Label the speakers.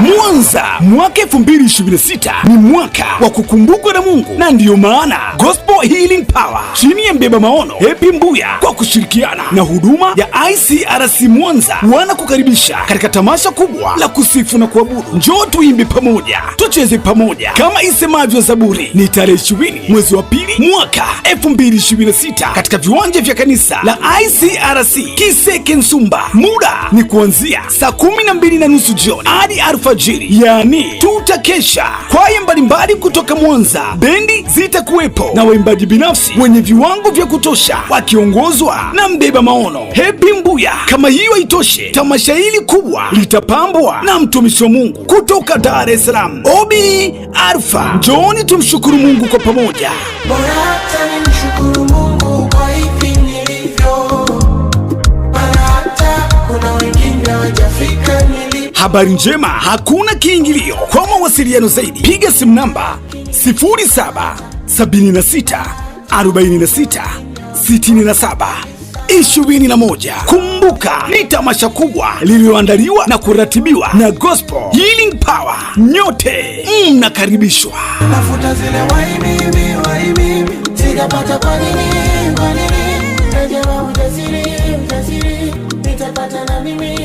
Speaker 1: Mwanza, mwaka 2026 ni mwaka wa kukumbukwa na Mungu, na ndiyo maana Gospel Healing Power chini ya mbeba maono Happy Mbuya kwa kushirikiana na huduma ya ICRC Mwanza wanakukaribisha katika tamasha kubwa la kusifu na kuabudu. Njoo tuimbe pamoja, tucheze pamoja kama isemavyo Zaburi. Ni tarehe 20 mwezi wa pili mwaka 2026 katika viwanja vya kanisa la ICRC Kiseke Nsumba. Muda ni kuanzia saa 12:30 jioni hadi alfajiri, yani tutakesha. Kwaya mbalimbali kutoka Mwanza, bendi zitakuwepo na waimbaji binafsi wenye viwango vya kutosha wakiongozwa na mbeba maono Happy Mbuya. Kama hiyo haitoshe, tamasha hili kubwa litapambwa na mtumishi wa Mungu kutoka Dar es Salaam, Obi Alpha. Njooni tumshukuru Mungu kwa pamoja. Habari njema, hakuna kiingilio. Kwa mawasiliano zaidi piga simu namba 0776 46 67 21. Kumbuka, ni tamasha kubwa lililoandaliwa na kuratibiwa na Gospel Healing Power. Nyote mnakaribishwa.
Speaker 2: Nafuta zile waimimi sijapata kwa nini rejewa ujasiri nitapata na mimi.